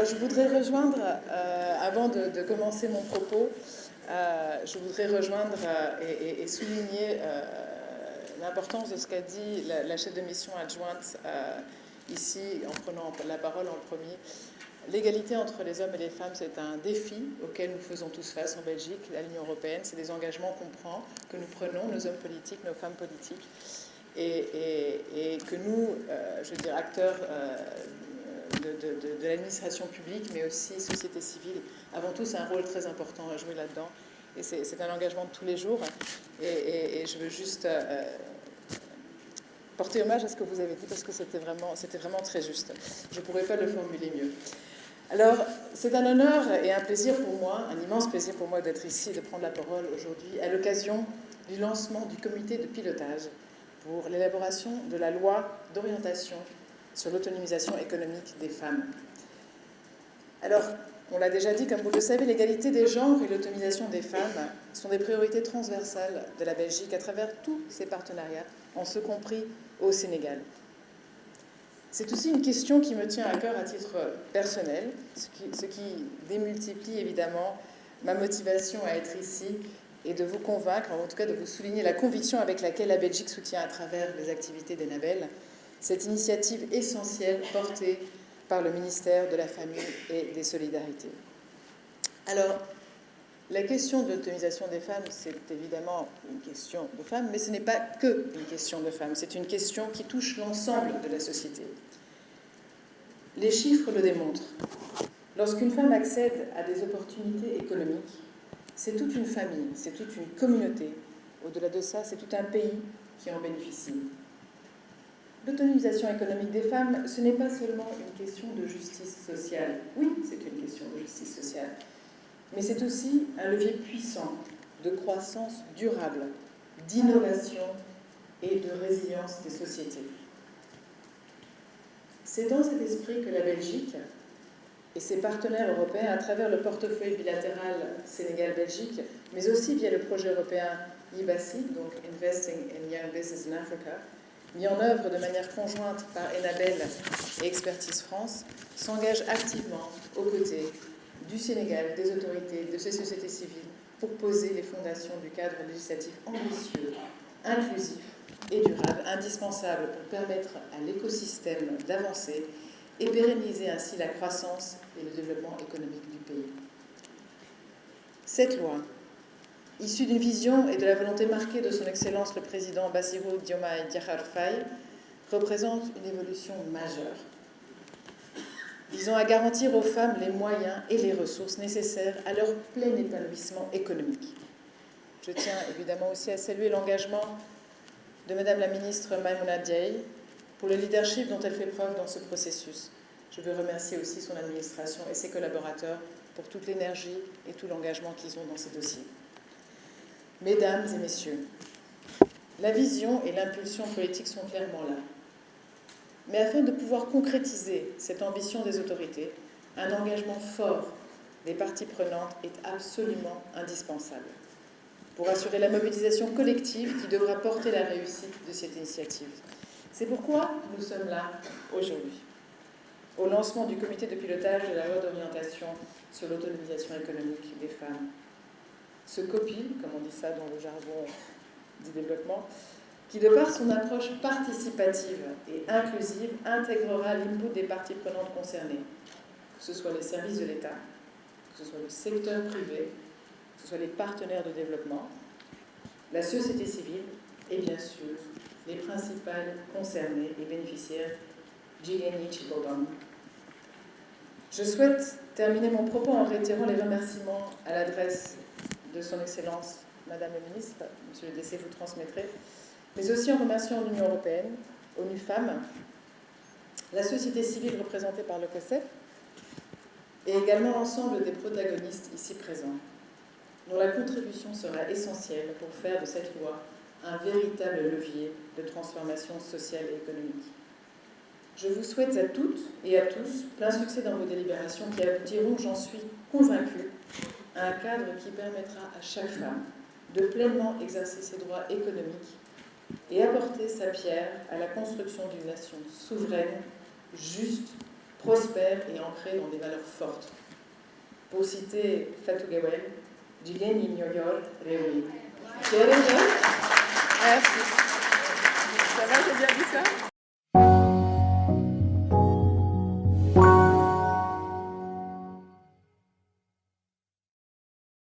Alors, je voudrais rejoindre, avant de commencer mon propos, je voudrais rejoindre et souligner l'importance de ce qu'a dit la chef de mission adjointe ici, en prenant la parole en premier. L'égalité entre les hommes et les femmes, c'est un défi auquel nous faisons tous face en Belgique, l'Union européenne. C'est des engagements qu'on prend, que nous prenons, nos hommes politiques, nos femmes politiques, et que nous, je veux dire, acteurs de l'administration publique, mais aussi société civile, avons tous un rôle très important à jouer là-dedans. Et c'est un engagement de tous les jours. Et je veux juste porter hommage à ce que vous avez dit, parce que c'était vraiment très juste. Je ne pourrais pas le formuler mieux. Alors, c'est un honneur et un plaisir pour moi, un immense plaisir pour moi d'être ici et de prendre la parole aujourd'hui à l'occasion du lancement du comité de pilotage pour l'élaboration de la loi d'orientation sur l'autonomisation économique des femmes. Alors, on l'a déjà dit, comme vous le savez, l'égalité des genres et l'autonomisation des femmes sont des priorités transversales de la Belgique à travers tous ses partenariats, en ce compris au Sénégal. C'est aussi une question qui me tient à cœur à titre personnel, ce qui démultiplie évidemment ma motivation à être ici et de vous convaincre, en tout cas de vous souligner la conviction avec laquelle la Belgique soutient à travers les activités d'Enabel cette initiative essentielle portée par le ministère de la Famille et des Solidarités. Alors, la question de l'autonomisation des femmes, c'est évidemment une question de femmes, mais ce n'est pas que une question de femmes, c'est une question qui touche l'ensemble de la société. Les chiffres le démontrent. Lorsqu'une femme accède à des opportunités économiques, c'est toute une famille, c'est toute une communauté. Au-delà de ça, c'est tout un pays qui en bénéficie. L'autonomisation économique des femmes, ce n'est pas seulement une question de justice sociale. Oui, c'est une question de justice sociale. Mais c'est aussi un levier puissant de croissance durable, d'innovation et de résilience des sociétés. C'est dans cet esprit que la Belgique et ses partenaires européens, à travers le portefeuille bilatéral Sénégal-Belgique, mais aussi via le projet européen IBACIC, donc Investing in Young Business in Africa, mis en œuvre de manière conjointe par Enabel et Expertise France, s'engagent activement aux côtés du Sénégal, des autorités, de ses sociétés civiles, pour poser les fondations du cadre législatif ambitieux, inclusif et durable, indispensable pour permettre à l'écosystème d'avancer et pérenniser ainsi la croissance et le développement économique du pays. Cette loi, issue d'une vision et de la volonté marquée de son Excellence le Président Bassirou Diomaye Diakhar Faye, représente une évolution majeure, visant à garantir aux femmes les moyens et les ressources nécessaires à leur plein épanouissement économique. Je tiens évidemment aussi à saluer l'engagement de Madame la ministre Maïmouna Diaye pour le leadership dont elle fait preuve dans ce processus. Je veux remercier aussi son administration et ses collaborateurs pour toute l'énergie et tout l'engagement qu'ils ont dans ces dossiers. Mesdames et messieurs, la vision et l'impulsion politique sont clairement là. Mais afin de pouvoir concrétiser cette ambition des autorités, un engagement fort des parties prenantes est absolument indispensable pour assurer la mobilisation collective qui devra porter la réussite de cette initiative. C'est pourquoi nous sommes là aujourd'hui, au lancement du comité de pilotage de la loi d'orientation sur l'autonomisation économique des femmes. Ce COPI, comme on dit ça dans le jargon du développement, qui, de par son approche participative et inclusive, intégrera l'input des parties prenantes concernées, que ce soit les services de l'État, que ce soit le secteur privé, que ce soit les partenaires de développement, la société civile et bien sûr les principales concernées et bénéficiaires Jigeni Chibobam. Je souhaite terminer mon propos en réitérant les remerciements à l'adresse de son Excellence Madame la Ministre, Monsieur le DC vous transmettrez, mais aussi en remerciant l'Union européenne, ONU Femmes, la société civile représentée par le COSEF et également l'ensemble des protagonistes ici présents, dont la contribution sera essentielle pour faire de cette loi un véritable levier de transformation sociale et économique. Je vous souhaite à toutes et à tous plein succès dans vos délibérations qui aboutiront, j'en suis convaincue, à un cadre qui permettra à chaque femme de pleinement exercer ses droits économiques et apporter sa pierre à la construction d'une nation souveraine, juste, prospère et ancré dans des valeurs fortes. Pour citer Fatou Gawel, Jigéen ñi ñoo yor réew mi. Merci. Ça va, j'ai bien dit ça?